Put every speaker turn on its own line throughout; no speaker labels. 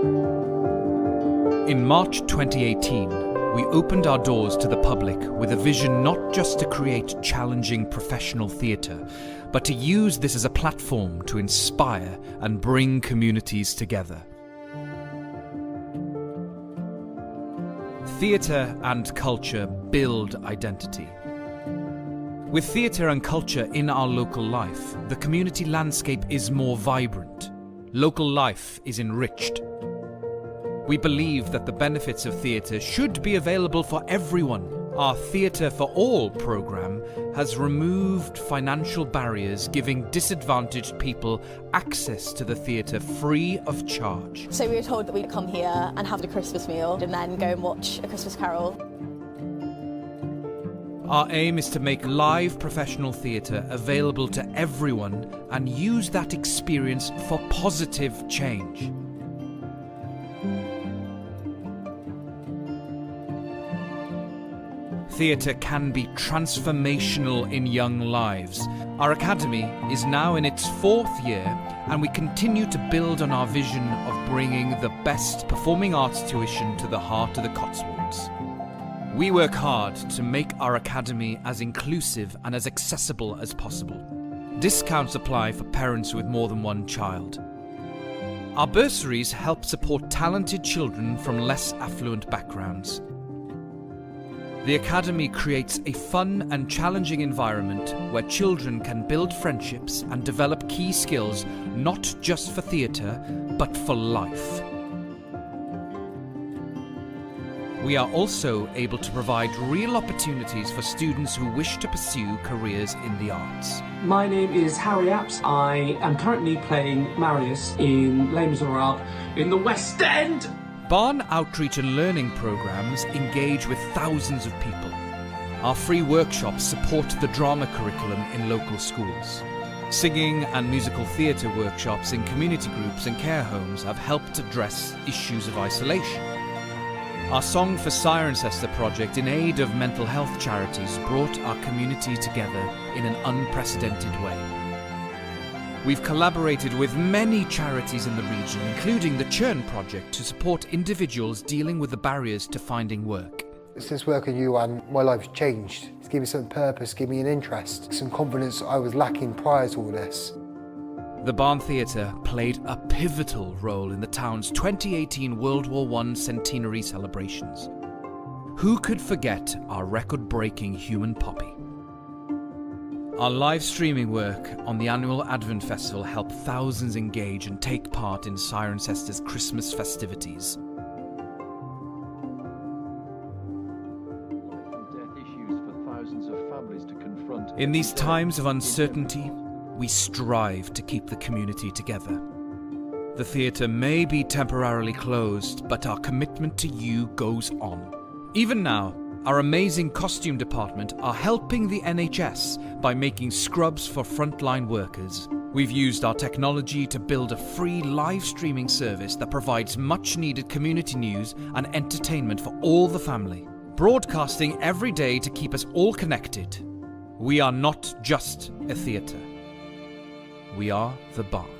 In March 2018, we opened our doors to the public with a vision not just to create challenging professional theatre, but to use this as a platform to inspire and bring communities together. Theatre and culture build identity. With theatre and culture in our local life, the community landscape is more vibrant. Local life is enriched. We believe that the benefits of theatre should be available for everyone. Our Theatre for All programme has removed financial barriers, giving disadvantaged people access to the theatre free of charge.
So we were told that we'd come here and have a Christmas meal and then go and watch A Christmas Carol.
Our aim is to make live professional theatre available to everyone and use that experience for positive change. Theatre can be transformational in young lives. Our academy is now in its 4th year, and we continue to build on our vision of bringing the best performing arts tuition to the heart of the Cotswolds. We work hard to make our academy as inclusive and as accessible as possible. Discounts apply for parents with more than one child. Our bursaries help support talented children from less affluent backgrounds. The Academy creates a fun and challenging environment where children can build friendships and develop key skills not just for theatre, but for life. We are also able to provide real opportunities for students who wish to pursue careers in the arts.
My name is Harry Apps. I am currently playing Marius in Les Miserables in the West End.
Barn outreach and learning programs engage with thousands of people. Our free workshops support the drama curriculum in local schools. Singing and musical theatre workshops in community groups and care homes have helped address issues of isolation. Our Song for Cirencester project in aid of mental health charities brought our community together in an unprecedented way. We've collaborated with many charities in the region, including the Cllr project, to support individuals dealing with the barriers to finding work.
Since working with you, my life's changed. It's given me some purpose, given me an interest, some confidence I was lacking prior to all this.
The Barn Theatre played a pivotal role in the town's 2018 World War I centenary celebrations. Who could forget our record-breaking Human Poppy? Our live streaming work on the annual Advent Festival helped thousands engage and take part in Cirencester's Christmas festivities. In these times of uncertainty, we strive to keep the community together. The theatre may be temporarily closed, but our commitment to you goes on. Even now, our amazing costume department are helping the NHS by making scrubs for frontline workers. We've used our technology to build a free live streaming service that provides much needed community news and entertainment for all the family, broadcasting every day to keep us all connected. We are not just a theatre. We are the Barn.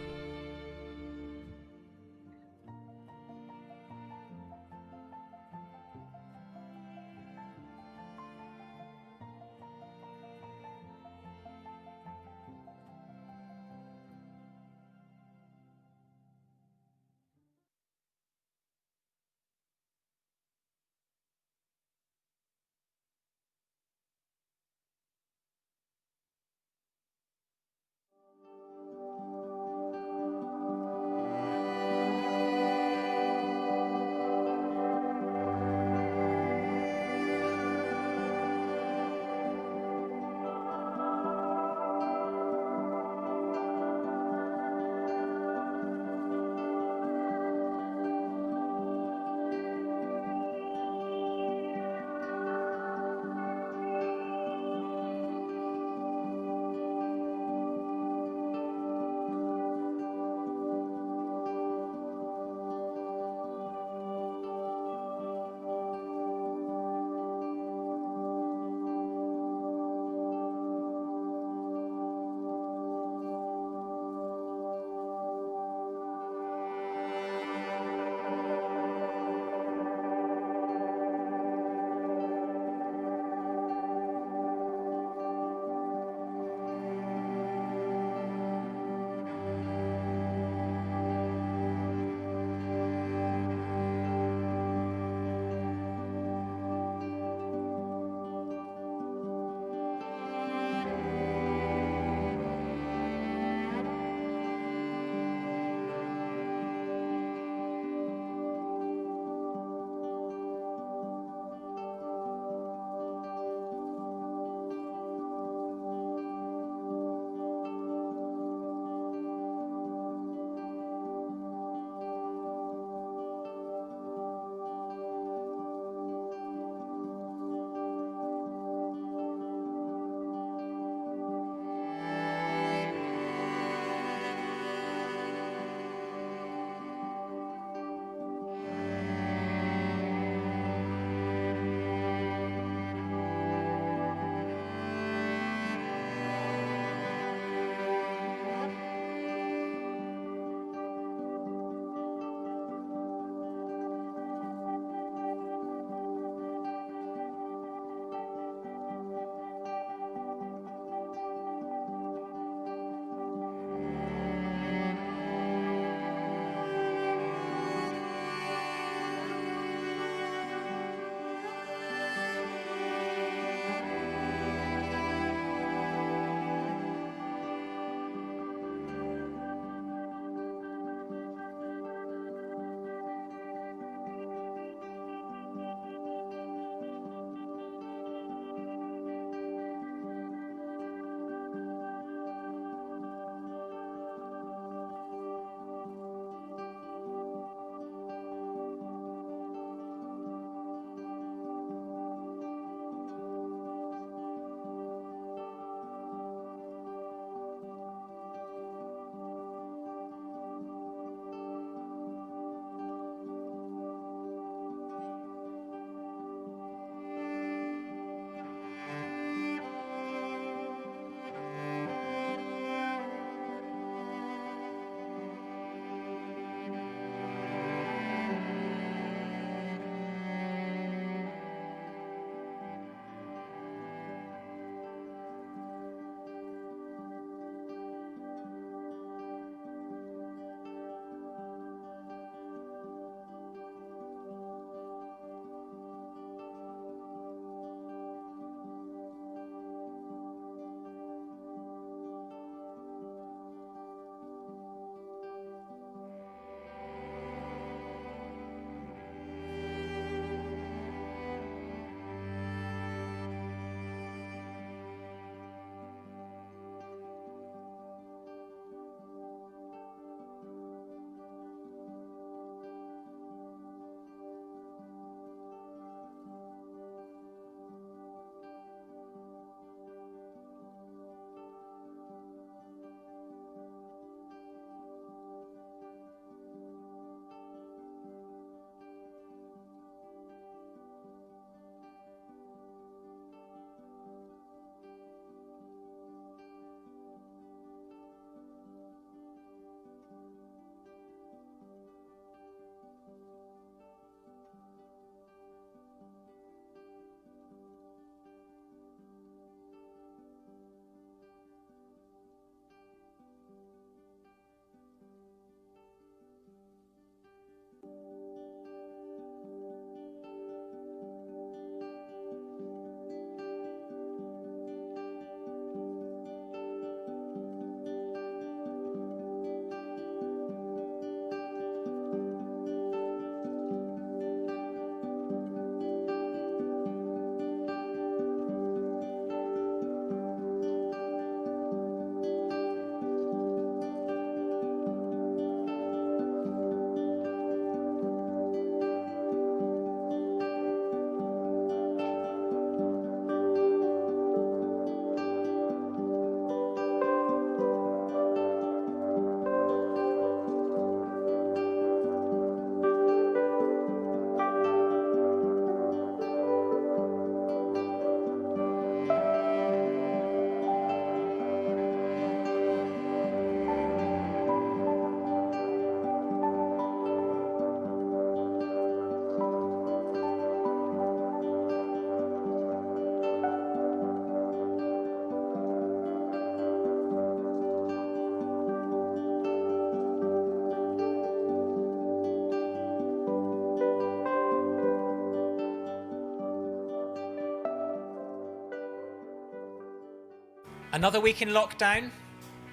Another week in lockdown.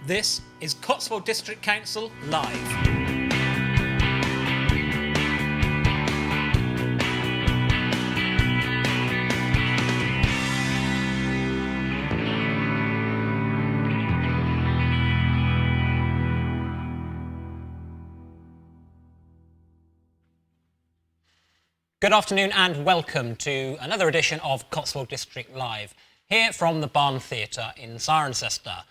This is Cotswold District Council Live. Good afternoon and welcome to another edition of Cotswold District Live, here from the Barn Theatre in Cirencester.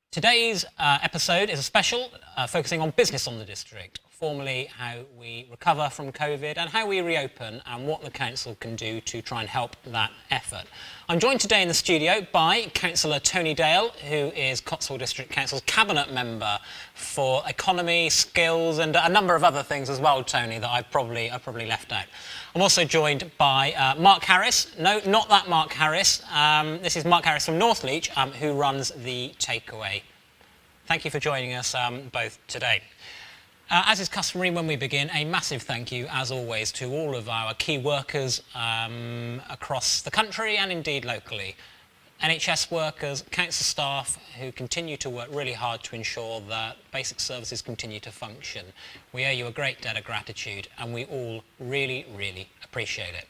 Today's episode is a special focusing on business on the district, formally how we recover from COVID and how we reopen and what the council can do to try and help that effort. I'm joined today in the studio by Councillor Tony Dale, who is Cotswold District Council's Cabinet Member for Economy, Skills and a number of other things as well, Tony, that I probably left out. I'm also joined by Mark Harris. No, not that Mark Harris. This is Mark Harris from Northleach, who runs the Takeaway. Thank you for joining us both today. As is customary when we begin, a massive thank you, as always, to all of our key workers across the country and indeed locally. NHS workers, council staff who continue to work really hard to ensure that basic services continue to function. We owe you a great debt of gratitude and we all really, really appreciate it.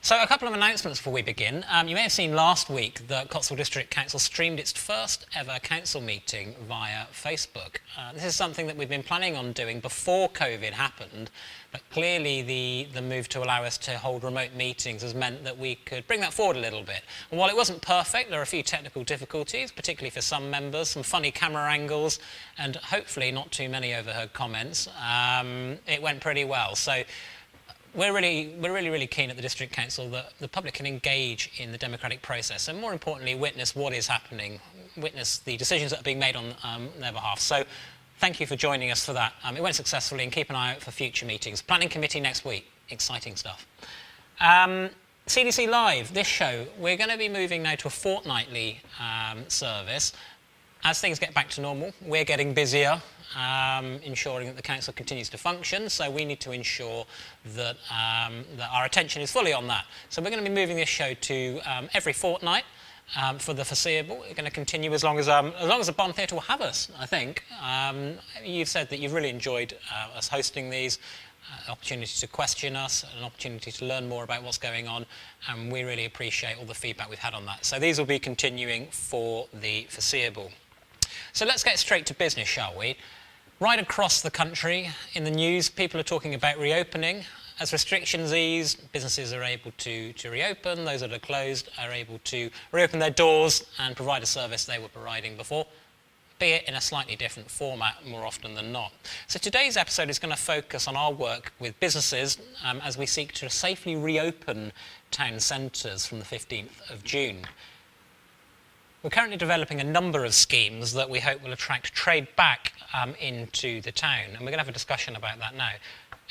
So a couple of announcements before we begin. You may have seen last week that Cotswold District Council streamed its first ever council meeting via Facebook. This is something that we've been planning on doing before COVID happened, but clearly the move to allow us to hold remote meetings has meant that we could bring that forward a little bit. And while it wasn't perfect, there are a few technical difficulties, particularly for some members, some funny camera angles, and hopefully not too many overheard comments. It went pretty well. So we're really keen at the District Council that the public can engage in the democratic process and, more importantly, witness what is happening, witness the decisions that are being made on their behalf. So thank you for joining us for that. It went successfully, and keep an eye out for future meetings. Planning committee next week. Exciting stuff. CDC Live, this show, we're going to be moving now to a fortnightly service. As things get back to normal, we're getting busier, ensuring that the council continues to function, so we need to ensure that, that our attention is fully on that. So we're going to be moving this show to every fortnight for the foreseeable. We're going to continue as long as the Barn Theatre will have us, I think. You've said that you've really enjoyed us hosting these, opportunity to question us, an opportunity to learn more about what's going on, and we really appreciate all the feedback we've had on that. So these will be continuing for the foreseeable. So let's get straight to business, shall we? Right across the country, in the news, people are talking about reopening. As restrictions ease, businesses are able to reopen. Those that are closed are able to reopen their doors and provide a service they were providing before, be it in a slightly different format more often than not. So today's episode is going to focus on our work with businesses as we seek to safely reopen town centres from the 15th of June. We're currently developing a number of schemes that we hope will attract trade back into the town, and we're going to have a discussion about that now.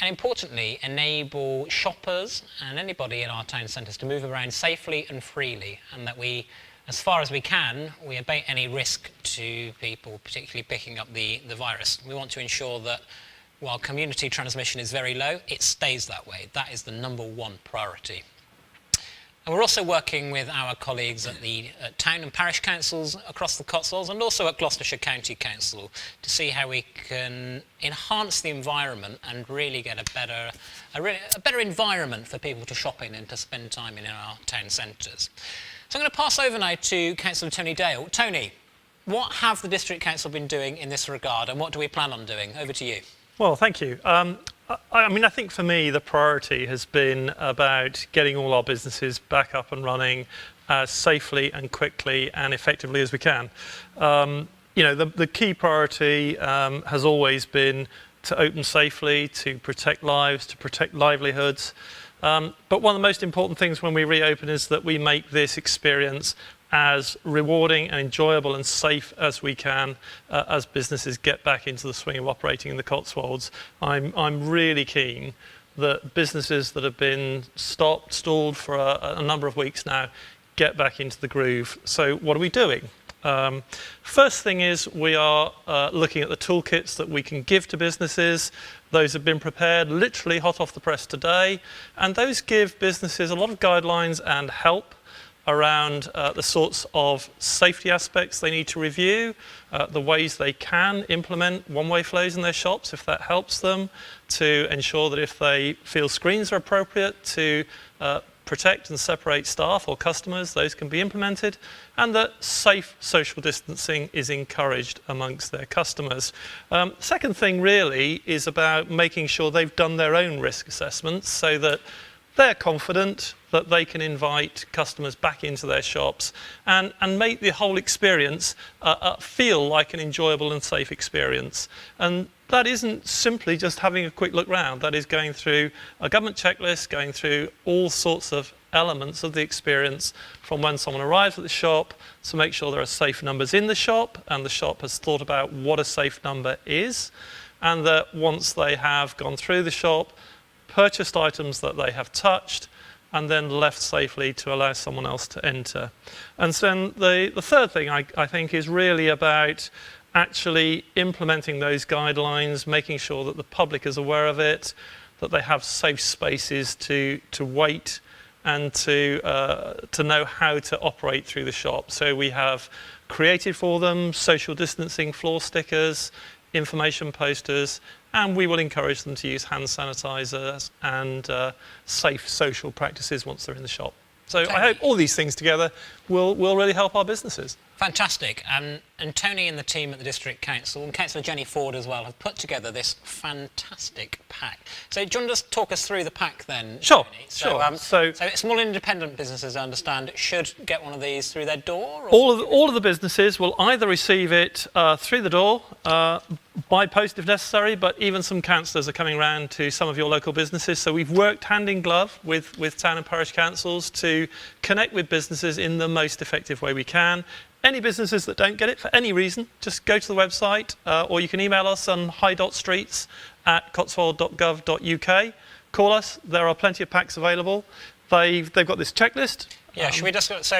And importantly, enable shoppers and anybody in our town centres to move around safely and freely, and that we, as far as we can, we abate any risk to people, particularly picking up the virus. We want to ensure that while community transmission is very low, it stays that way. That is the number one priority. And we're also working with our colleagues at the town and parish councils across the Cotswolds and also at Gloucestershire County Council to see how we can enhance the environment and really get a better environment for people to shop in and to spend time in our town centres. So I'm going to pass over now to Councillor Tony Dale. Tony, what have the District Council been doing in this regard and what do we plan on doing? Over to you.
Well, thank you. I mean, I think for me, the priority has been about getting all our businesses back up and running as safely and quickly and effectively as we can. You know, the key priority has always been to open safely, to protect lives, to protect livelihoods. But one of the most important things when we reopen is that we make this experience as rewarding and enjoyable and safe as we can as businesses get back into the swing of operating in the Cotswolds. I'm really keen that businesses that have been stalled for a number of weeks now get back into the groove. So what are we doing? First thing is we are looking at the toolkits that we can give to businesses. Those have been prepared literally hot off the press today, and those give businesses a lot of guidelines and help around the sorts of safety aspects they need to review, the ways they can implement one-way flows in their shops if that helps them, to ensure that if they feel screens are appropriate to protect and separate staff or customers, those can be implemented, and that safe social distancing is encouraged amongst their customers. Second thing really is about making sure they've done their own risk assessments so that they're confident that they can invite customers back into their shops and make the whole experience feel like an enjoyable and safe experience. And that isn't simply just having a quick look round. That is going through a government checklist, going through all sorts of elements of the experience from when someone arrives at the shop to make sure there are safe numbers in the shop and the shop has thought about what a safe number is, and that once they have gone through the shop, purchased items that they have touched, and then left safely to allow someone else to enter. And so the third thing I think is really about actually implementing those guidelines, making sure that the public is aware of it, that they have safe spaces to wait and to know how to operate through the shop. So we have created for them social distancing floor stickers, information posters, and we will encourage them to use hand sanitizers and safe social practices once they're in the shop. So I hope all these things together will really help our businesses.
Fantastic. And Tony and the team at the District Council, and Councillor Jenny Ford as well, have put together this fantastic pack. So do you want to just talk us through the pack then,
Sure,
Tony?
sure.
So small independent businesses, I understand, should get one of these through their door? Or?
All of the businesses will either receive it through the door, by post if necessary, but even some councillors are coming around to some of your local businesses. So we've worked hand in glove with town and parish councils to connect with businesses in the most effective way we can. Any businesses that don't get it for any reason, just go to the website or you can email us on hi.streets@cotswold.gov.uk. Call us, there are plenty of packs available. They've got this checklist.
Yeah, should we just let's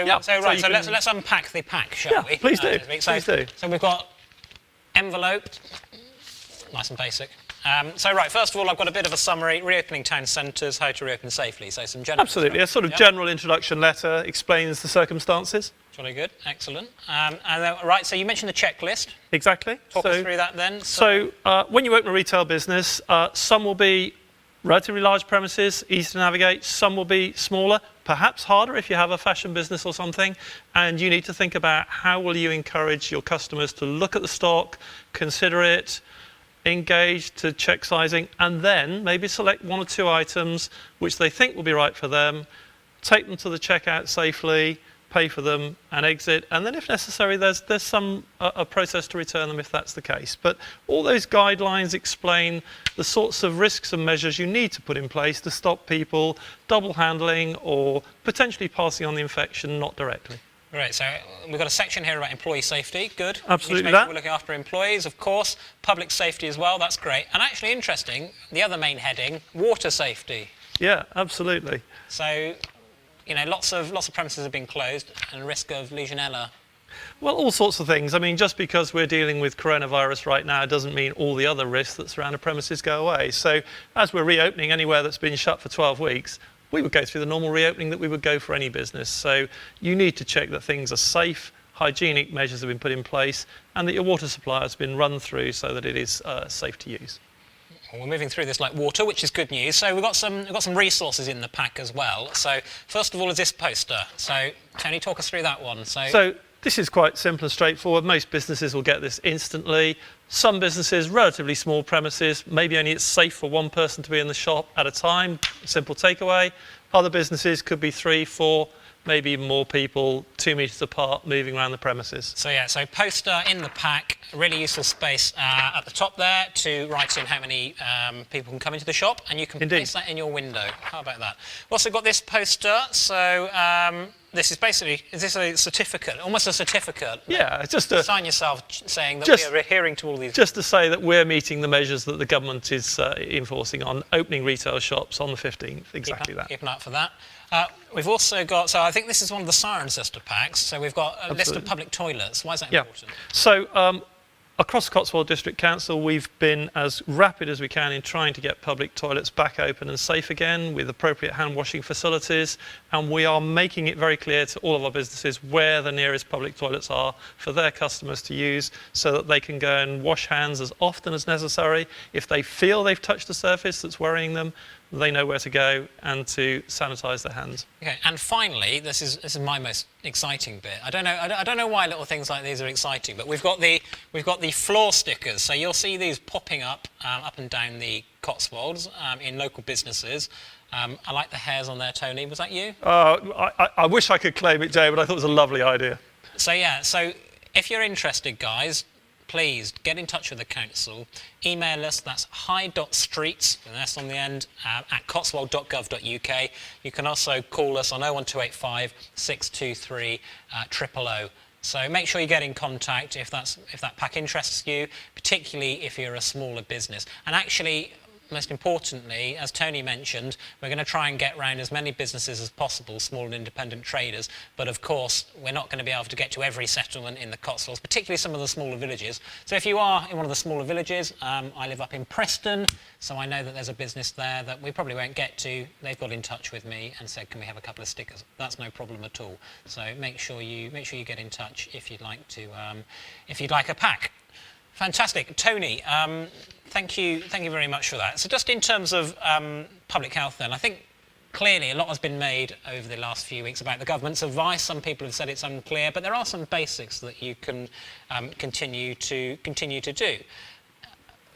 unpack the pack, shall we?
Please do.
Please do. So we've got envelope, nice and basic. So right, first of all, I've got a bit of a summary, reopening town centres, how to reopen safely. So some general...
Absolutely, a sort of general introduction letter explains the circumstances.
Jolly good, excellent. Right, so you mentioned the checklist.
Exactly.
Talk us through that then.
So when you open a retail business, some will be relatively large premises, easy to navigate, some will be smaller, perhaps harder if you have a fashion business or something, and you need to think about how will you encourage your customers to look at the stock, consider it, engage to check sizing, and then maybe select one or two items which they think will be right for them, take them to the checkout safely, pay for them and exit, and then if necessary there's some a process to return them if that's the case. But all those guidelines explain the sorts of risks and measures you need to put in place to stop people double handling or potentially passing on the infection not directly.
Right, so we've got a section here about employee safety, good.
Absolutely.
We're looking after employees, of course, public safety as well, that's great. And actually interesting, the other main heading, water safety.
Yeah, absolutely.
So, you know, lots of premises have been closed and risk of Legionella.
Well, all sorts of things. I mean, just because we're dealing with coronavirus right now doesn't mean all the other risks that surround a premises go away. So as we're reopening anywhere that's been shut for 12 weeks, we would go through the normal reopening that we would go for any business. So you need to check that things are safe, hygienic measures have been put in place, and that your water supply has been run through so that it is safe to use.
Well, we're moving through this like water, which is good news. So we've got some resources in the pack as well. So first of all is this poster. So Tony, talk us through that one. So
this is quite simple and straightforward. Most businesses will get this instantly. Some businesses, relatively small premises, maybe only it's safe for one person to be in the shop at a time, simple takeaway. Other businesses could be 3, 4, maybe even more people, 2 metres apart, moving around the premises.
So yeah, so poster in the pack, really useful space at the top there to write in how many people can come into the shop, and you can place that in your window. How about that? We've also got this poster, so this is basically, is this a certificate, almost a certificate?
Yeah, it's just a...
Sign yourself saying that we are adhering to all these...
Just to say that we're meeting the measures that the government is enforcing on opening retail shops on the 15th, exactly that.
Keep an eye out for that. We've also got, so I think this is one of the Cirencester packs, so we've got a list of public toilets. Why is that important?
So Across Cotswold District Council, we've been as rapid as we can in trying to get public toilets back open and safe again with appropriate hand washing facilities, and we are making it very clear to all of our businesses where the nearest public toilets are for their customers to use, so that they can go and wash hands as often as necessary. If they feel they've touched a surface that's worrying them, they know where to go and to sanitise their hands.
Okay, and finally, this is my most exciting bit. I don't know why little things like these are exciting, but we've got the floor stickers. So you'll see these popping up and down the Cotswolds in local businesses. I like the hairs on there, Tony. Was that you?
I wish I could claim it, Jay, but I thought it was a lovely idea.
So yeah, so if you're interested, guys, please get in touch with the council. Email us, that's hi.streets, and that's on the end, at cotswold.gov.uk. You can also call us on 01285 623 000. So make sure you get in contact if that pack interests you, particularly if you're a smaller business. And actually, most importantly, as Tony mentioned, we're going to try and get around as many businesses as possible, small and independent traders. But of course, we're not going to be able to get to every settlement in the Cotswolds, particularly some of the smaller villages. So if you are in one of the smaller villages, I live up in Preston, so I know that there's a business there that we probably won't get to. They've got in touch with me and said, can we have a couple of stickers? That's no problem at all. So make sure you get in touch if you'd like to, if you'd like a pack. Fantastic. Tony, thank you very much for that. So just in terms of public health then, I think clearly a lot has been made over the last few weeks about the government's advice. Some people have said it's unclear, but there are some basics that you can continue to do.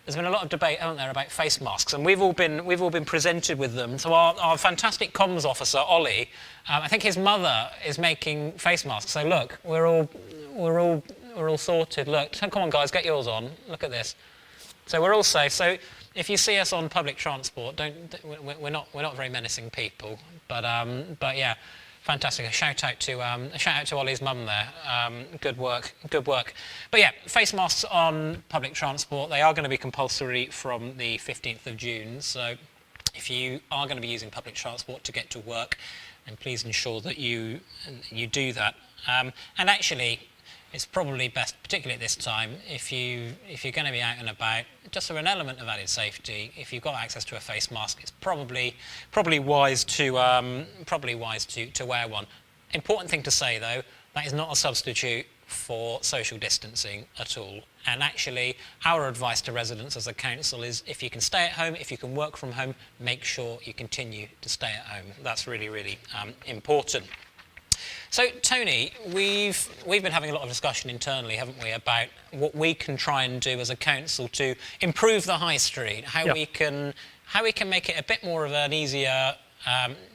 There's been a lot of debate, hasn't there, about face masks, and we've all been presented with them. So our fantastic comms officer, Ollie, I think his mother is making face masks. So look, we're all sorted. Look, come on guys, get yours on. Look at this. So we're all safe. So if you see us on public transport, we're not very menacing people. But yeah, fantastic. A shout out to Ollie's mum there. Good work. But yeah, face masks on public transport, they are going to be compulsory from the 15th of June. So if you are going to be using public transport to get to work, then please ensure that you do that. And actually, it's probably best, particularly at this time, if you're going to be out and about, just for an element of added safety, if you've got access to a face mask, it's probably wise to wear one. Important thing to say though, that is not a substitute for social distancing at all. And actually, our advice to residents as a council is, if you can stay at home, if you can work from home, make sure you continue to stay at home. That's really, really important. So, Tony, we've been having a lot of discussion internally, haven't we, about what we can try and do as a council to improve the high street, how we can make it a bit more of an easier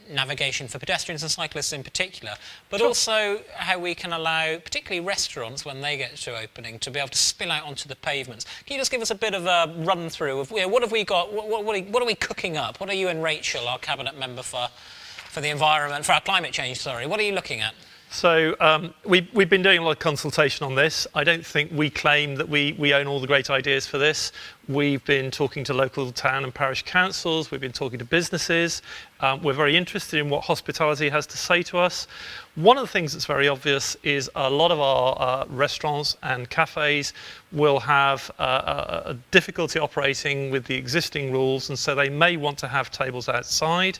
navigation for pedestrians and cyclists in particular, but also how we can allow, particularly restaurants when they get to opening, to be able to spill out onto the pavements. Can you just give us a bit of a run through of what have we got? What are we cooking up? What are you and Rachel, our cabinet member for the environment, for our climate change? Sorry, what are you looking at?
So we've been doing a lot of consultation on this. I don't think we claim that we own all the great ideas for this. We've been talking to local town and parish councils. We've been talking to businesses. We're very interested in what hospitality has to say to us. One of the things that's very obvious is a lot of our restaurants and cafes will have a difficulty operating with the existing rules, and so they may want to have tables outside.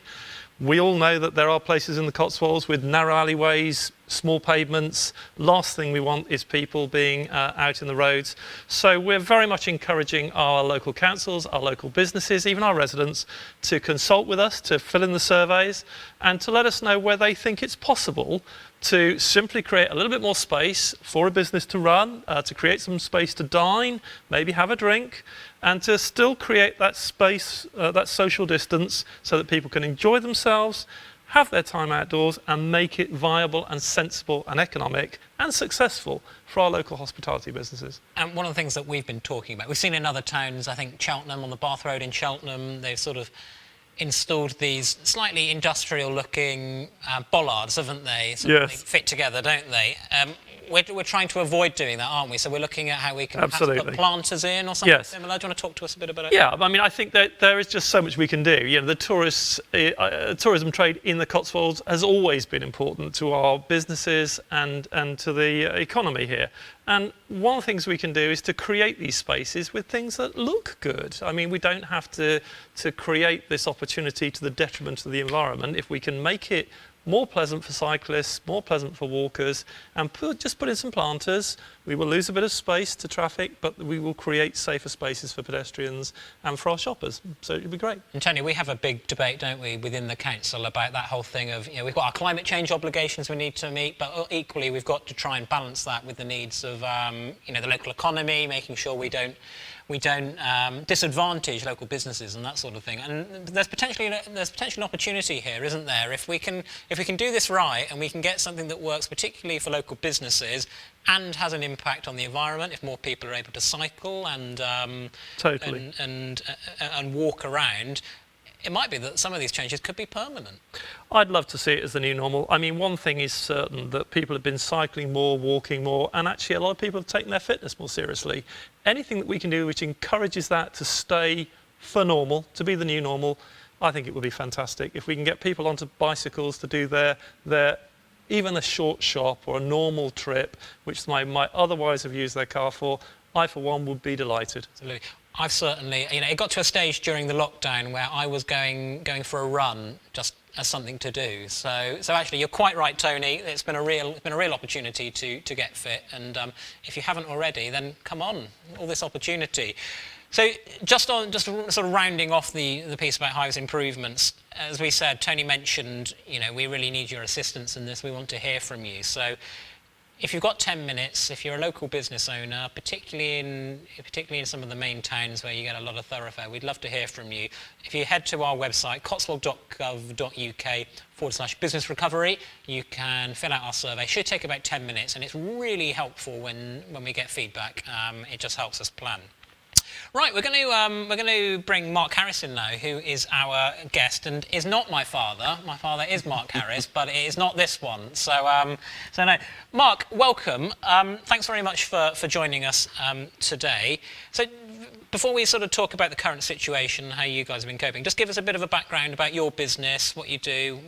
We all know that there are places in the Cotswolds with narrow alleyways, small pavements. Last thing we want is people being out in the roads. So we're very much encouraging our local councils, our local businesses, even our residents, to consult with us, to fill in the surveys, and to let us know where they think it's possible to simply create a little bit more space for a business to run, to create some space to dine, maybe have a drink, and to still create that space, that social distance, so that people can enjoy themselves, have their time outdoors, and make it viable and sensible and economic and successful for our local hospitality businesses.
And one of the things that we've been talking about, we've seen in other towns, I think Cheltenham, on the Bath Road in Cheltenham, they've sort of installed these slightly industrial looking bollards, haven't they? They fit together, don't they? we're trying to avoid doing that, aren't we? So we're looking at how we can perhaps
Absolutely.
put planters in or something
Yes.
similar. Do you want to talk to us a bit about it?
Yeah, I mean, I think that there is just so much we can do. You know, the tourism trade in the Cotswolds has always been important to our businesses and to the economy here. And one of the things we can do is to create these spaces with things that look good. I mean, we don't have to create this opportunity to the detriment of the environment. If we can make it more pleasant for cyclists, more pleasant for walkers, and just put in some planters. We will lose a bit of space to traffic, but we will create safer spaces for pedestrians and for our shoppers. So it'll be great.
And Tony, we have a big debate, don't we, within the council about that whole thing of, we've got our climate change obligations we need to meet, but equally we've got to try and balance that with the needs of, the local economy, making sure we don't disadvantage local businesses and that sort of thing. And there's potentially an opportunity here, isn't there? If we can do this right and we can get something that works particularly for local businesses and has an impact on the environment, if more people are able to cycle and
Totally.
and walk around, it might be that some of these changes could be permanent.
I'd love to see it as the new normal. I mean, one thing is certain, that people have been cycling more, walking more, and actually a lot of people have taken their fitness more seriously. Anything that we can do which encourages that to stay for normal, to be the new normal, I think it would be fantastic. If we can get people onto bicycles to do their even a short shop or a normal trip, which they might otherwise have used their car for, I, for one, would be delighted.
Absolutely. I've certainly, it got to a stage during the lockdown where I was going for a run just as something to do. So actually, you're quite right, Tony. It's been a real opportunity to get fit. And if you haven't already, then come on, all this opportunity. So just sort of rounding off the piece about Hive's improvements, as we said, Tony mentioned, we really need your assistance in this. We want to hear from you. So if you've got 10 minutes, if you're a local business owner, particularly in some of the main towns where you get a lot of thoroughfare, we'd love to hear from you. If you head to our website, cotswold.gov.uk/business recovery, you can fill out our survey. It should take about 10 minutes, and it's really helpful when we get feedback. It just helps us plan. Right, we're going to bring Mark Harris in now, who is our guest and is not my father. My father is Mark Harris, but it is not this one. So no. Mark, welcome. Thanks very much for joining us today. So before we sort of talk about the current situation, how you guys have been coping, just give us a bit of a background about your business, what you do,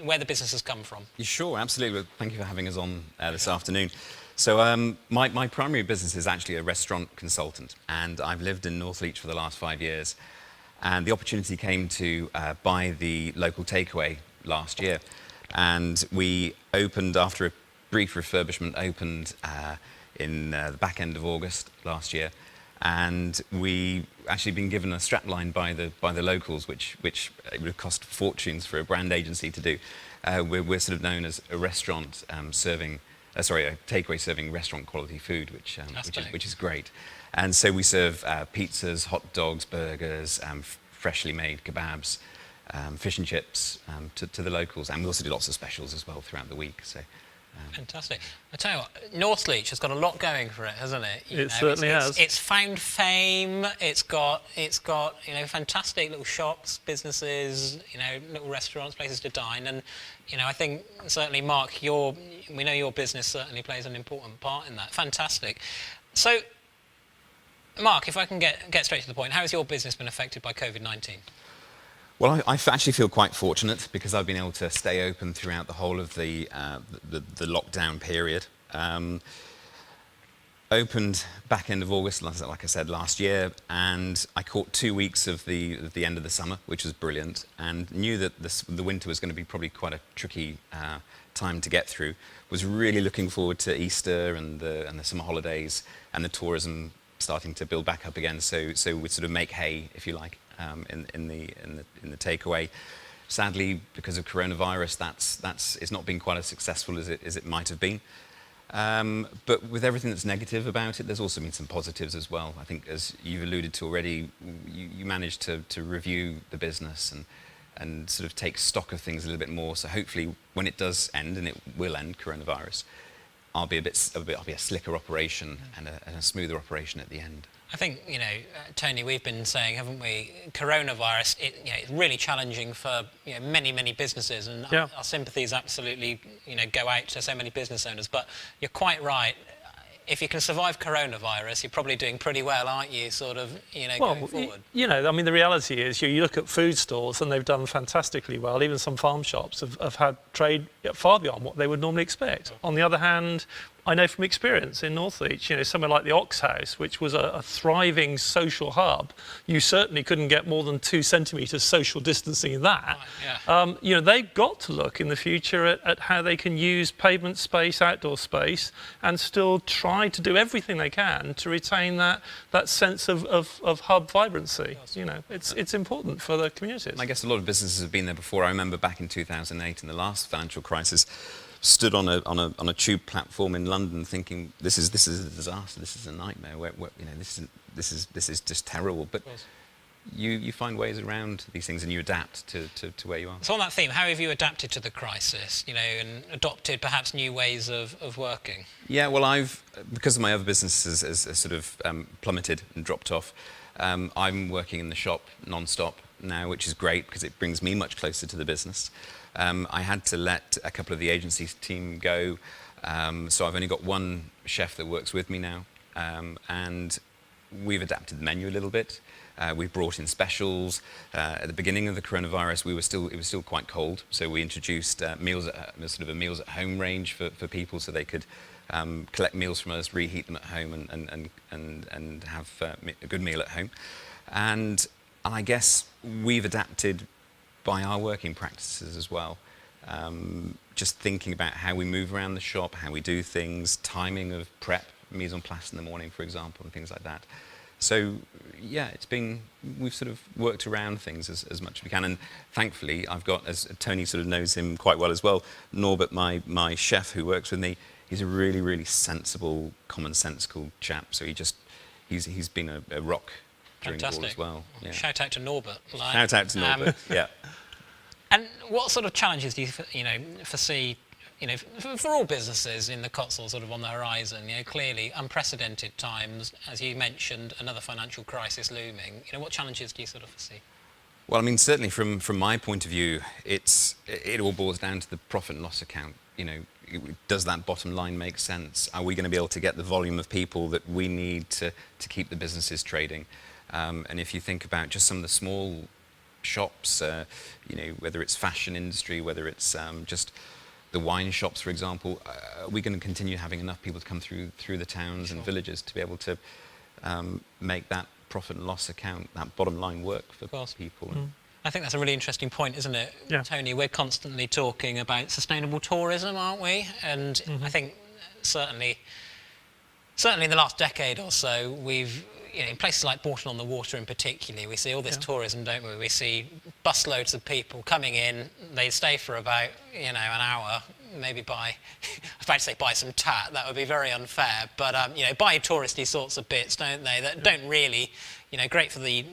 where the business has come from.
Sure, absolutely. Thank you for having us on this afternoon. So my primary business is actually a restaurant consultant, and I've lived in Northleach for the last 5 years. And the opportunity came to buy the local takeaway last year. And we opened, after a brief refurbishment, in the back end of August last year. And we actually been given a strapline by the locals, which it would have cost fortunes for a brand agency to do. We're sort of known as a restaurant a takeaway serving restaurant quality food, which is great. And so we serve pizzas, hot dogs, burgers, freshly made kebabs, fish and chips to the locals, and we also do lots of specials as well throughout the week. So.
Fantastic. I tell you what, Northleach has got a lot going for it, hasn't it?
It certainly has.
It's found fame. It's got fantastic little shops, businesses, little restaurants, places to dine, and I think certainly, Mark, we know your business certainly plays an important part in that. Fantastic. So, Mark, if I can get straight to the point, how has your business been affected by COVID-19?
Well, I actually feel quite fortunate because I've been able to stay open throughout the whole of the lockdown period. Opened back end of August, like I said, last year, and I caught 2 weeks of the end of the summer, which was brilliant, and knew that the winter was going to be probably quite a tricky time to get through. Was really looking forward to Easter and the summer holidays and the tourism starting to build back up again. So we'd sort of make hay, if you like. In the takeaway. Sadly, because of coronavirus, it's not been quite as successful as it might have been. But with everything that's negative about it, there's also been some positives as well. I think, as you've alluded to already, you managed to review the business and sort of take stock of things a little bit more. So hopefully, when it does end, and it will end, coronavirus, I'll be I'll be a slicker operation and a smoother operation at the end.
I think, Tony, we've been saying, haven't we, coronavirus, it's really challenging for many, many businesses, and our sympathies absolutely, go out to so many business owners. But you're quite right. If you can survive coronavirus, you're probably doing pretty well, aren't you, going forward?
The reality is you look at food stores and they've done fantastically well. Even some farm shops have had trade far beyond what they would normally expect. On the other hand, I know from experience in Northleach, somewhere like the Ox House, which was a thriving social hub, you certainly couldn't get more than 2 centimetres social distancing in that.
Right, yeah.
They've got to look in the future at how they can use pavement space, outdoor space, and still try to do everything they can to retain that sense of hub vibrancy. It's important for the communities.
I guess a lot of businesses have been there before. I remember back in 2008, in the last financial crisis, stood on a tube platform in London, thinking this is a disaster, this is a nightmare. This is just terrible. But you find ways around these things and you adapt to where you are.
So on that theme, how have you adapted to the crisis? And adopted perhaps new ways of working?
Yeah, well, because of my other businesses has sort of plummeted and dropped off. I'm working in the shop non-stop now, which is great because it brings me much closer to the business. I had to let a couple of the agency team go, so I've only got one chef that works with me now, and we've adapted the menu a little bit. We've brought in specials. At the beginning of the coronavirus, it was still quite cold, so we introduced meals a meals at home range for people, so they could collect meals from us, reheat them at home, and have a good meal at home. And I guess we've adapted by our working practices as well. Just thinking about how we move around the shop, how we do things, timing of prep, mise en place in the morning, for example, and things like that. So, yeah, we've sort of worked around things as much as we can. And thankfully, I've got, as Tony sort of knows him quite well as well, Norbert, my chef who works with me, he's a really, really sensible, commonsensical chap. So he's been a rock during it all as well. Yeah.
Shout out to Norbert.
Shout out to Norbert, yeah.
And what sort of challenges do you foresee, for all businesses in the Cotswolds sort of on the horizon? Clearly unprecedented times, as you mentioned, another financial crisis looming. What challenges do you sort of foresee?
Well, certainly from my point of view, it all boils down to the profit and loss account. Does that bottom line make sense? Are we going to be able to get the volume of people that we need to keep the businesses trading? And if you think about just some of the small shops, whether it's fashion industry, whether it's just the wine shops, for example, are we going to continue having enough people to come through the towns and villages to be able to make that profit and loss account, that bottom line work for people?
I think that's a really interesting point, isn't it,
yeah.
Tony? We're constantly talking about sustainable tourism, aren't we? And I think certainly in the last decade or so, we've, in places like Bourton-on-the-Water in particular, we see all this tourism, don't we? We see busloads of people coming in, they stay for about, an hour, maybe buy, I was about to say buy some tat, that would be very unfair, but, buy touristy sorts of bits, don't they, that don't really, great for the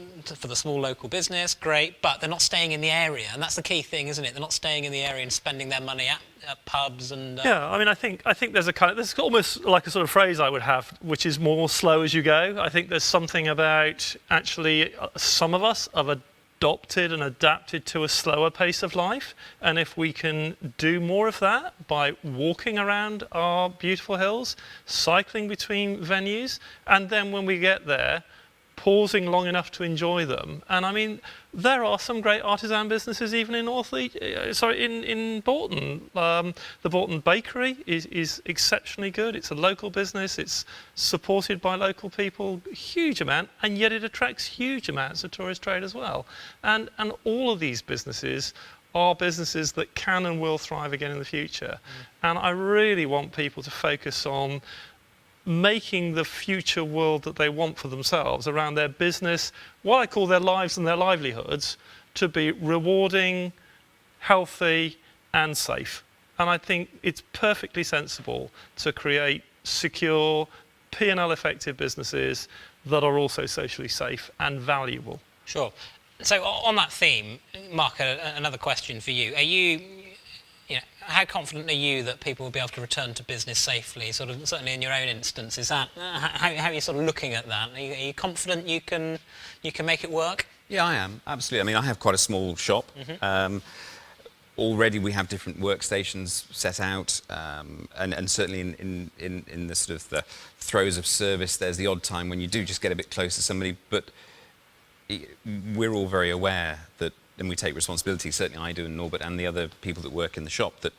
small local business, great, but they're not staying in the area, and that's the key thing, isn't it? They're not staying in the area and spending their money at pubs and...
Yeah, I think there's almost like a sort of phrase I would have, which is more slow as you go. I think there's something about actually some of us have adopted and adapted to a slower pace of life, and if we can do more of that by walking around our beautiful hills, cycling between venues, and then when we get there, pausing long enough to enjoy them. And there are some great artisan businesses even in in Bourton. The Bourton Bakery is exceptionally good. It's a local business. It's supported by local people, huge amount, and yet it attracts huge amounts of tourist trade as well. And all of these businesses are businesses that can and will thrive again in the future. And I really want people to focus on making the future world that they want for themselves around their business, what I call their lives and their livelihoods, to be rewarding, healthy and safe. And I think it's perfectly sensible to create secure, P&L effective businesses that are also socially safe and valuable.
Sure. So on that theme, Mark, another question for you. Are you, how confident are you that people will be able to return to business safely? Sort of, certainly in your own instance, is that how are you sort of looking at that? Are you confident you can make it work?
Yeah, I am, absolutely. I mean, I have quite a small shop. Already we have different workstations set out, and certainly in the sort of the throes of service, there's the odd time when you do just get a bit close to somebody, but we're all very aware that, and we take responsibility, certainly I do and Norbert and the other people that work in the shop, that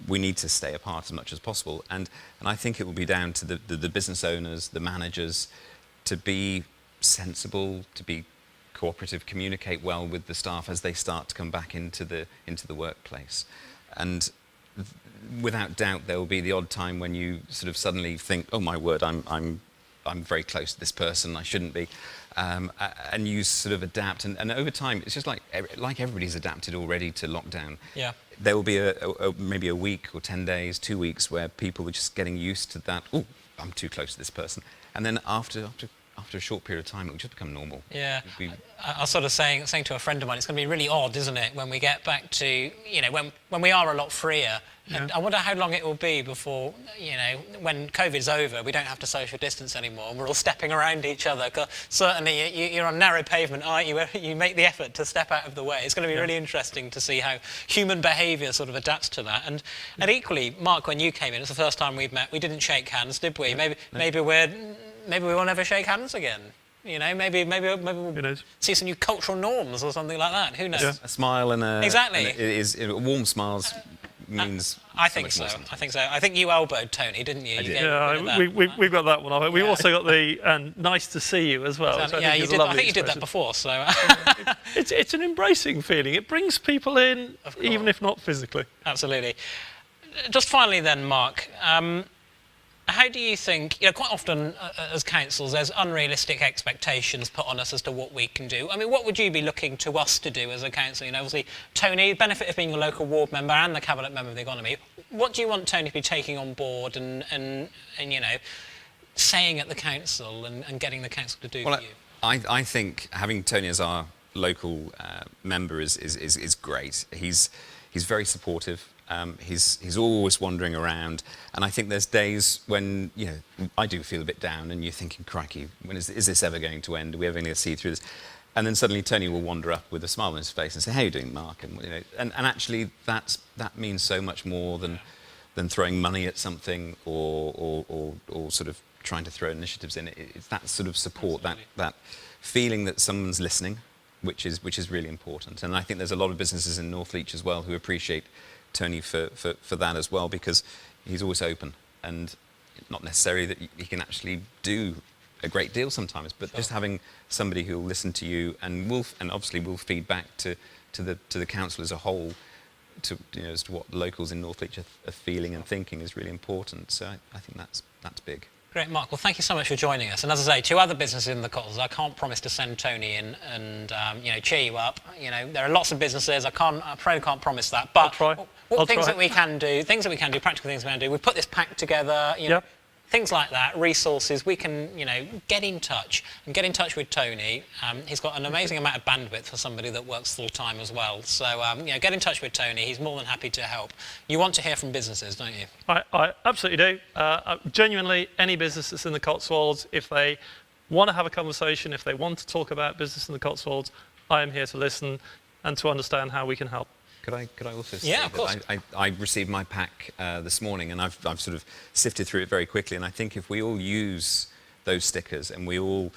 we need to stay apart as much as possible. And I think it will be down to the business owners, the managers, to be sensible, to be cooperative, communicate well with the staff as they start to come back into the workplace. And without doubt, there will be the odd time when you sort of suddenly think, oh my word, I'm very close to this person, I shouldn't be. And you sort of adapt, and over time, it's just like everybody's adapted already to lockdown. Yeah. There will be maybe a week or 10 days, 2 weeks, where people are just getting used to that. Oh, I'm too close to this person, and then after a short period of time, it will just become normal. Yeah.
I was sort of saying to a friend of mine, it's going to be really odd, isn't it, when we get back to, you know, when we are a lot freer. And I wonder how long it will be before, you know, when COVID's over, we don't have to social distance anymore. We're all stepping around each other. Certainly, you're on narrow pavement, aren't you? Where you make the effort to step out of the way. It's going to be really interesting to see how human behaviour sort of adapts to that. And equally, Mark, when you came in, it's the first time we've met. We didn't shake hands, did we? Maybe we will never shake hands again. You know, maybe we'll see some new cultural norms or something like that. Who knows? Yeah.
A smile and a warm smiles means.
I think so. I think so. I think you elbowed Tony, didn't you?
Yeah, we've got that one. We also got the nice to see you as well.
Exactly. Yeah, you did. I think you did that before. So
it's an embracing feeling. It brings people in, even if not physically.
Absolutely. Just finally, then, Mark. How do you think, you know, quite often as councils there's unrealistic expectations put on us as to what we can do. I mean, what would you be looking to us to do as a council? You know, obviously, Tony, the benefit of being a local ward member and the cabinet member of the economy, what do you want Tony to be taking on board and you know, saying at the council and getting the council to do for you?
I think having Tony as our local member is great. He's very supportive. He's always wandering around, and I think there's days when, you know, I do feel a bit down, and you're thinking, crikey, when is this ever going to end? Are we ever going to see through this? And then suddenly Tony will wander up with a smile on his face and say, "How are you doing, Mark?" And you know, and actually that means so much more than throwing money at something or sort of trying to throw initiatives in. It's that sort of support, that feeling that someone's listening, which is really important. And I think there's a lot of businesses in Northleach as well who appreciate Tony for that as well, because he's always open, and not necessarily that he can actually do a great deal sometimes, but just having somebody who will listen to you and obviously will feed back to the council as a whole, to, you know, as to what locals in Northleach are feeling and thinking is really important. So I think that's big.
Great, Mark. Well, thank you so much for joining us. And as I say, to other businesses in the Cotswolds, I can't promise to send Tony in and you know, cheer you up. You know, there are lots of businesses. I probably can't promise that. But things that we can do, practical things we can do. We put this pack together. You know, things like that, resources. We can, you know, get in touch with Tony. He's got an amazing amount of bandwidth for somebody that works full time as well. So you know, get in touch with Tony. He's more than happy to help. You want to hear from businesses, don't you?
I absolutely do. Genuinely, any business that's in the Cotswolds, if they want to have a conversation, if they want to talk about business in the Cotswolds, I am here to listen and to understand how we can help.
Could I also say
of course.
I received my pack this morning, and I've sort of sifted through it very quickly, and I think if we all use those stickers and we all,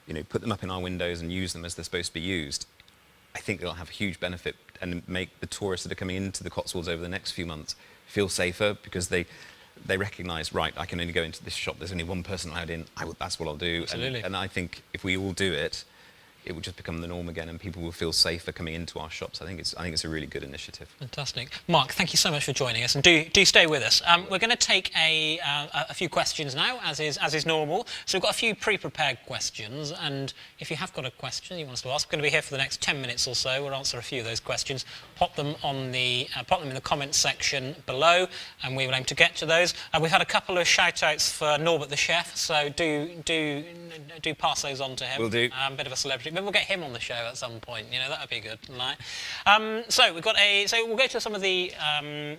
you know, put them up in our windows and use them as they're supposed to be used, I think it'll have a huge benefit and make the tourists that are coming into the Cotswolds over the next few months feel safer, because they recognise, right, I can only go into this shop, there's only one person allowed in, that's what I'll do.
Absolutely.
And I think if we all do it, it will just become the norm again, and people will feel safer coming into our shops. I think it's a really good initiative.
Fantastic. Mark, thank you so much for joining us, and do stay with us. We're going to take a few questions now, as is normal. So we've got a few pre-prepared questions, and if you have got a question you want us to ask, we're going to be here for the next 10 minutes or so. We'll answer a few of those questions. Pop them in the comments section below, and we will aim to get to those. We've had a couple of shout-outs for Norbert the chef, so do pass those on to him.
Will do.
Bit of a celebrity. District. Maybe we'll get him on the show at some point. You know, that would be good. Right? So we'll go to some of the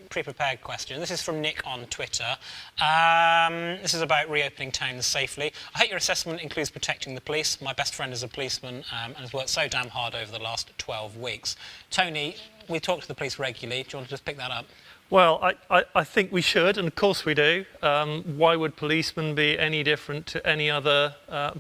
pre-prepared questions. This is from Nick on Twitter. This is about reopening towns safely. I hope your assessment includes protecting the police. My best friend is a policeman and has worked so damn hard over the last 12 weeks. Tony, we talk to the police regularly. Do you want to just pick that up?
Well, I think we should, and of course we do. Why would policemen be any different to any other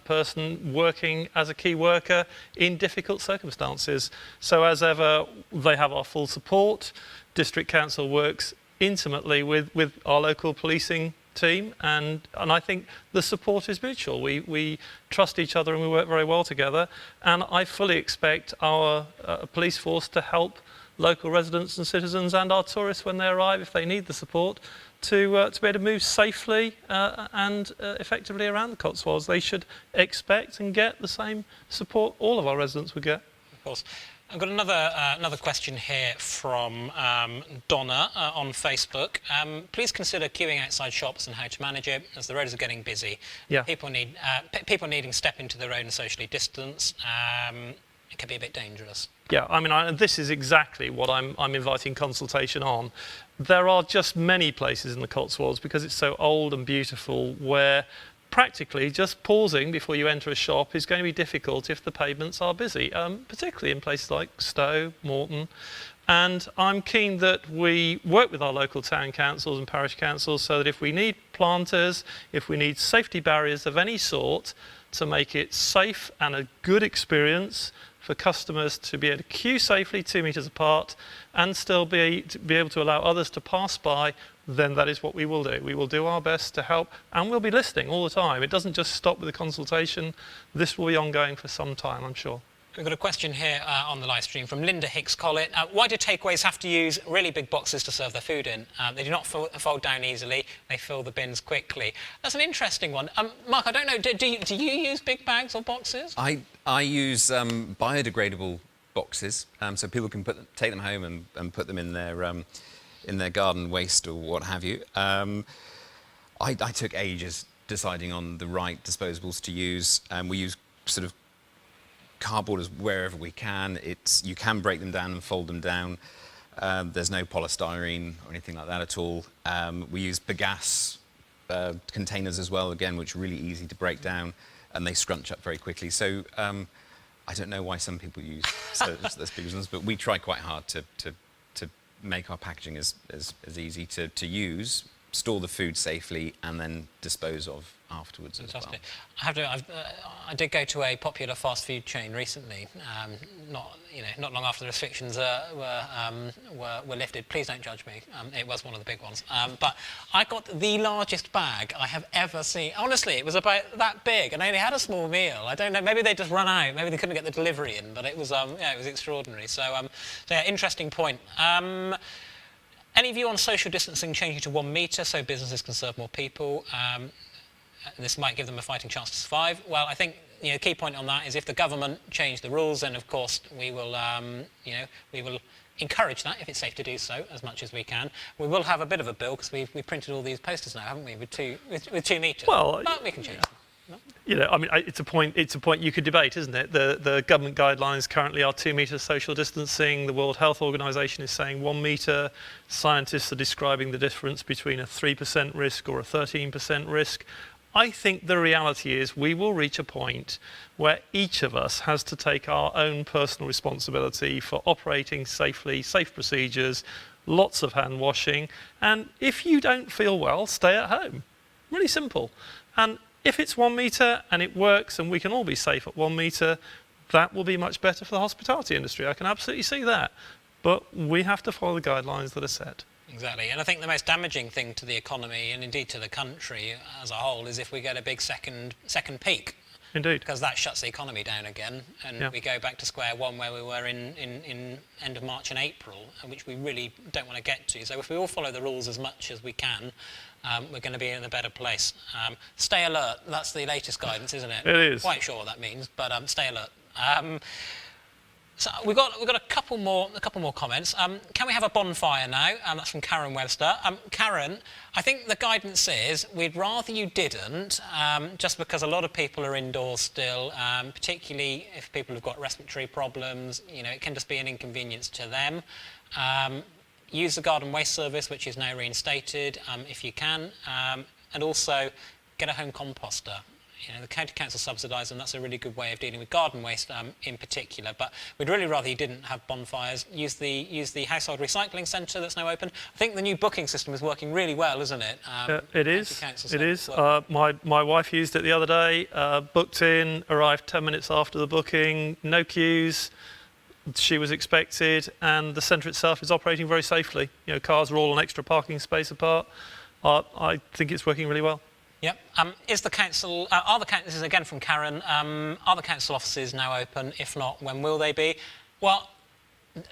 person working as a key worker in difficult circumstances? So as ever, they have our full support. District Council works intimately with our local policing team, and I think the support is mutual. We trust each other and we work very well together, and I fully expect our police force to help local residents and citizens and our tourists when they arrive, if they need the support, to be able to move safely and effectively around the Cotswolds. They should expect and get the same support all of our residents would get.
Of course. I've got another question here from Donna on Facebook. Please consider queuing outside shops and how to manage it, as the roads are getting busy.
Yeah.
People needing to step into the road and socially distance. It can be a bit dangerous.
Yeah, I mean, this is exactly what I'm inviting consultation on. There are just many places in the Cotswolds, because it's so old and beautiful, where practically just pausing before you enter a shop is going to be difficult if the pavements are busy, particularly in places like Stowe, Morton. And I'm keen that we work with our local town councils and parish councils so that if we need planters, if we need safety barriers of any sort to make it safe and a good experience for customers to be able to queue safely 2 metres apart and still be able to allow others to pass by, then that is what we will do. We will do our best to help, and we'll be listening all the time. It doesn't just stop with the consultation. This will be ongoing for some time, I'm sure.
We've got a question here on the live stream from Linda Hicks-Collett. Why do takeaways have to use really big boxes to serve their food in? They do not fold down easily. They fill the bins quickly. That's an interesting one. Mark, I don't know, do you use big bags or boxes?
I use biodegradable boxes, so people can take them home and put them in their garden waste or what have you. I took ages deciding on the right disposables to use. We use sort of cardboard as wherever we can. You can break them down and fold them down. There's no polystyrene or anything like that at all. We use bagasse containers as well, again, which are really easy to break down, and they scrunch up very quickly. So I don't know why some people use those big ones, but we try quite hard to make our packaging as easy to use, store the food safely, and then dispose of afterwards.
Fantastic.
As well.
I did go to a popular fast food chain recently, not long after the restrictions were lifted. Please don't judge me. It was one of the big ones. But I got the largest bag I have ever seen. Honestly, it was about that big, and I only had a small meal. I don't know. Maybe they just run out. Maybe they couldn't get the delivery in. But it was it was extraordinary. So yeah, interesting point. Any view on social distancing changing to 1 metre so businesses can serve more people? This might give them a fighting chance to survive. Well, I think the key point on that is if the government change the rules, then of course we will encourage that if it's safe to do so as much as we can. We will have a bit of a bill because we've printed all these posters now, haven't we, with 2 metres?
Well,
but we can change them. No?
You know, I mean, it's a point you could debate, isn't it? The government guidelines currently are 2 metres social distancing. The World Health Organization is saying 1 metre. Scientists are describing the difference between a 3% risk or a 13% risk. I think the reality is we will reach a point where each of us has to take our own personal responsibility for operating safely, safe procedures, lots of hand washing, and if you don't feel well, stay at home. Really simple. And if it's 1 metre and it works and we can all be safe at 1 metre, that will be much better for the hospitality industry. I can absolutely see that. But we have to follow the guidelines that are set.
Exactly, and I think the most damaging thing to the economy and indeed to the country as a whole is if we get a big second peak.
Indeed.
Because that shuts the economy down again, and we go back to square one where we were in end of March and April, which we really don't want to get to. So if we all follow the rules as much as we can, we're going to be in a better place. Stay alert, that's the latest guidance, isn't it?
It is.
Quite sure what that means, but stay alert. So we've got a couple more comments. Can we have a bonfire now? That's from Karen Webster. Karen, I think the guidance is we'd rather you didn't, just because a lot of people are indoors still, particularly if people have got respiratory problems. You know, it can just be an inconvenience to them. Use the garden waste service, which is now reinstated, if you can, and also get a home composter. You know, the county council subsidise them. That's a really good way of dealing with garden waste in particular. But we'd really rather you didn't have bonfires. Use the household recycling centre that's now open. I think the new booking system is working really well, isn't it?
It is. It is. My wife used it the other day. Booked in, arrived 10 minutes after the booking. No queues. She was expected, and the centre itself is operating very safely. You know, cars are all an extra parking space apart. I think it's working really well.
Yep. Is the council? This is again from Karen. Are the council offices now open? If not, when will they be? Well,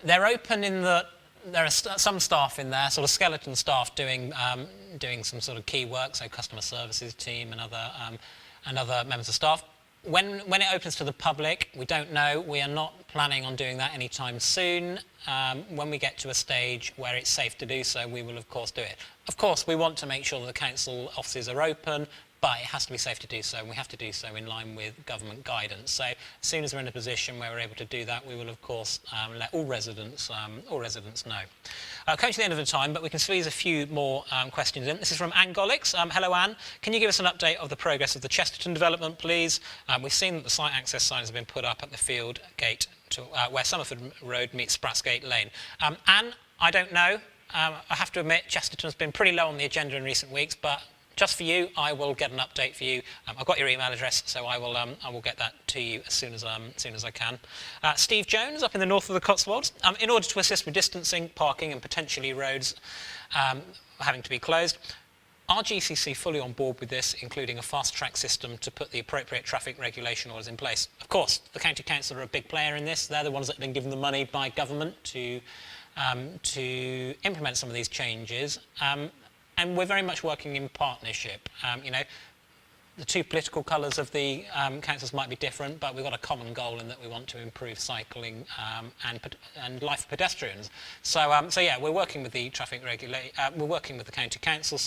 they're open in that there are some staff in there, sort of skeleton staff, doing some sort of key work, so customer services team and other members of staff. When it opens to the public, we don't know. We are not planning on doing that anytime soon. When we get to a stage where it's safe to do so, we will of course do it. Of course, we want to make sure that the council offices are open, but it has to be safe to do so, and we have to do so in line with government guidance. So as soon as we're in a position where we're able to do that, we will of course let all residents know. Coming to the end of the time, but we can squeeze a few more questions in. This is from Anne Gollix. Hello Anne, can you give us an update of the progress of the Chesterton development, please? We've seen that the site access signs have been put up at the field gate to where Somerford Road meets Spratsgate Lane. Anne, I don't know. I have to admit, Chesterton's been pretty low on the agenda in recent weeks, but just for you, I will get an update for you. I've got your email address, so I will get that to you as soon as I can. Steve Jones, up in the north of the Cotswolds. In order to assist with distancing, parking and potentially roads having to be closed, are GCC fully on board with this, including a fast-track system to put the appropriate traffic regulation orders in place? Of course, the County Council are a big player in this. They're the ones that have been given the money by government to implement some of these changes. And we're very much working in partnership. You know, the two political colours of the councils might be different, but we've got a common goal in that we want to improve cycling and life for pedestrians. So yeah, we're working with the we're working with the county council,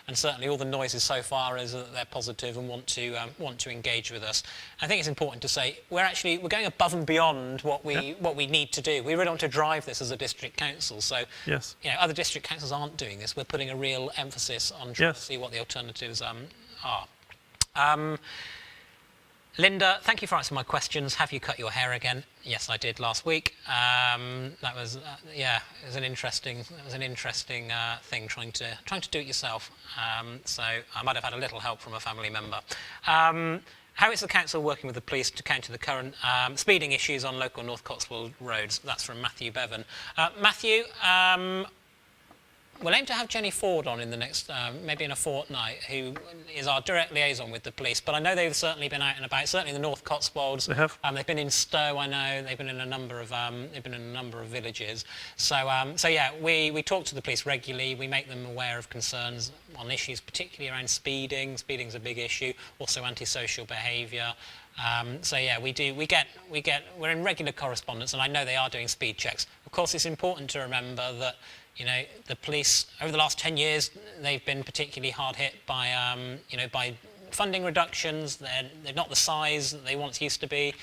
and certainly all the noises so far is that they're positive and want to engage with us. I think it's important to say we're going above and beyond what we need to do. We really want to drive this as a district council. So
yes,
you know, other district councils aren't doing this. We're putting a real emphasis on trying to see what the alternatives are. Linda, thank you for answering my questions. Have you cut your hair again? Yes, I did last week. That was it was an interesting thing trying to do it yourself. So I might have had a little help from a family member. How is the council working with the police to counter the current speeding issues on local North Cotswold roads? That's from Matthew Bevan. Matthew, we'll aim to have Jenny Ford on in the next, maybe in a fortnight, who is our direct liaison with the police. But I know they've certainly been out and about, certainly in the North Cotswolds.
They have.
They've been in Stowe, I know. They've been in a number of villages. So yeah, we talk to the police regularly. We make them aware of concerns on issues, particularly around speeding. Speeding's a big issue. Also antisocial behaviour. So yeah, we're in regular correspondence, and I know they are doing speed checks. Of course, it's important to remember that, you know, the police over the last 10 years, they've been particularly hard hit by, by funding reductions. They're not the size that they once used to be,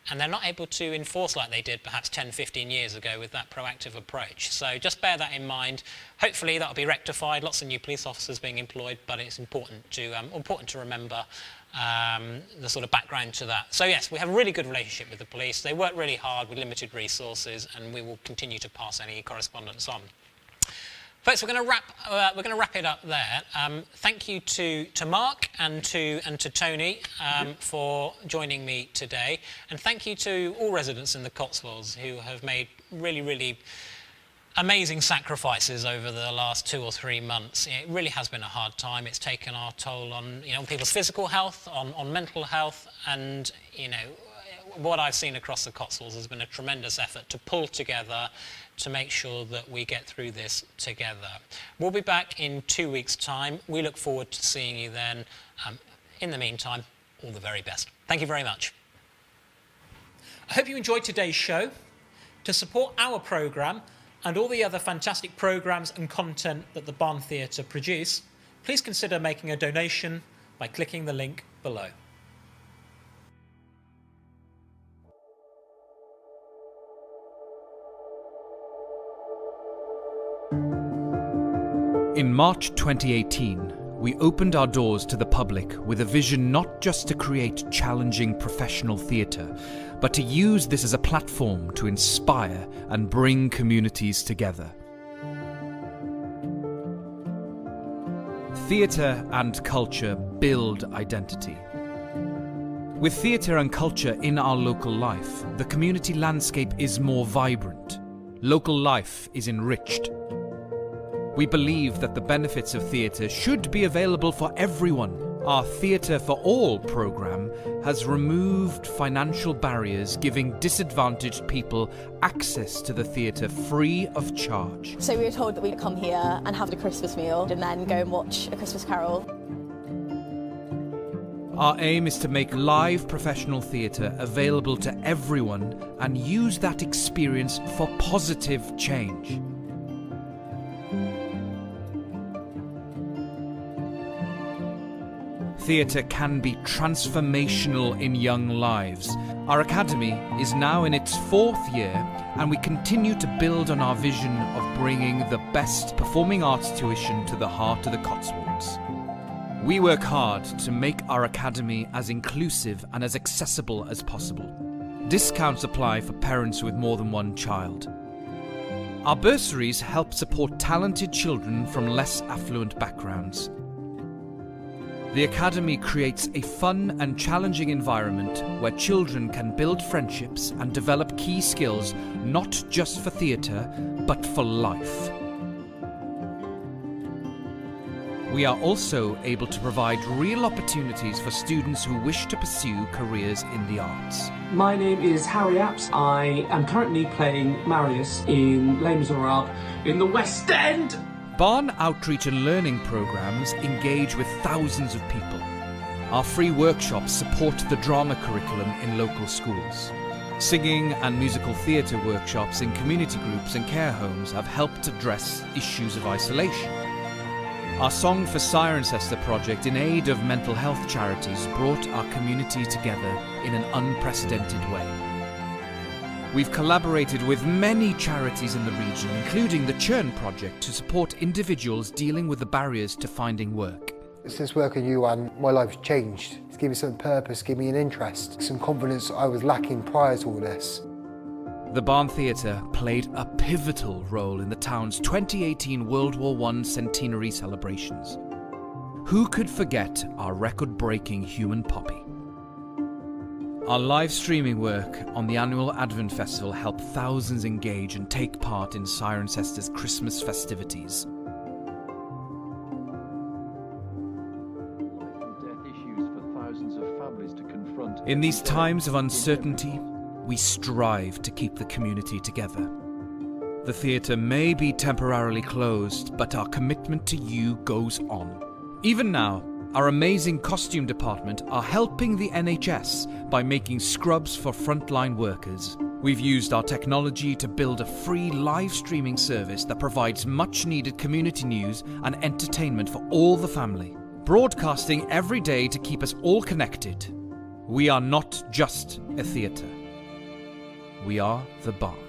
and they're not able to enforce like they did perhaps 10, 15 years ago with that proactive approach. So just bear that in mind. Hopefully that'll be rectified. Lots of new police officers being employed, but it's important to remember the sort of background to that. So yes, we have a really good relationship with the police. They work really hard with limited resources, and we will continue to pass any correspondence on. Folks, we're going to wrap it up there. Thank you to Mark and to Tony for joining me today, and thank you to all residents in the Cotswolds who have made really, really amazing sacrifices over the last 2 or 3 months. It really has been a hard time. It's taken our toll on people's physical health, on mental health, and what I've seen across the Cotswolds has been a tremendous effort to pull together to make sure that we get through this together. We'll be back in 2 weeks' time. We look forward to seeing you then. In the meantime, all the very best. Thank you very much. I hope you enjoyed today's show. To support our programme and all the other fantastic programmes and content that the Barn Theatre produce, please consider making a donation by clicking the link below.
In March 2018, we opened our doors to the public with a vision not just to create challenging professional theatre, but to use this as a platform to inspire and bring communities together. Theatre and culture build identity. With theatre and culture in our local life, the community landscape is more vibrant. Local life is enriched. We believe that the benefits of theatre should be available for everyone. Our Theatre for All programme has removed financial barriers, giving disadvantaged people access to the theatre free of charge.
So we were told that we'd come here and have the Christmas meal and then go and watch A Christmas Carol.
Our aim is to make live professional theatre available to everyone and use that experience for positive change. Theatre can be transformational in young lives. Our academy is now in its 4th year, and we continue to build on our vision of bringing the best performing arts tuition to the heart of the Cotswolds. We work hard to make our academy as inclusive and as accessible as possible. Discounts apply for parents with more than one child. Our bursaries help support talented children from less affluent backgrounds. The Academy creates a fun and challenging environment where children can build friendships and develop key skills not just for theatre, but for life. We are also able to provide real opportunities for students who wish to pursue careers in the arts.
My name is Harry Apps. I am currently playing Marius in Les Miserables in the West End.
Barn outreach and learning programmes engage with thousands of people. Our free workshops support the drama curriculum in local schools. Singing and musical theatre workshops in community groups and care homes have helped address issues of isolation. Our Song for Cirencester project in aid of mental health charities brought our community together in an unprecedented way. We've collaborated with many charities in the region, including the Cllr project, to support individuals dealing with the barriers to finding work.
Since working with you, my life's changed. It's given me some purpose, given me an interest, some confidence I was lacking prior to all this.
The Barn Theatre played a pivotal role in the town's 2018 World War I centenary celebrations. Who could forget our record-breaking Human Poppy? Our live streaming work on the annual Advent Festival helped thousands engage and take part in Cirencester's Christmas festivities. In these times of uncertainty, we strive to keep the community together. The theatre may be temporarily closed, but our commitment to you goes on. Even now, our amazing costume department are helping the NHS by making scrubs for frontline workers. We've used our technology to build a free live streaming service that provides much needed community news and entertainment for all the family, broadcasting every day to keep us all connected. We are not just a theatre. We are the Barn.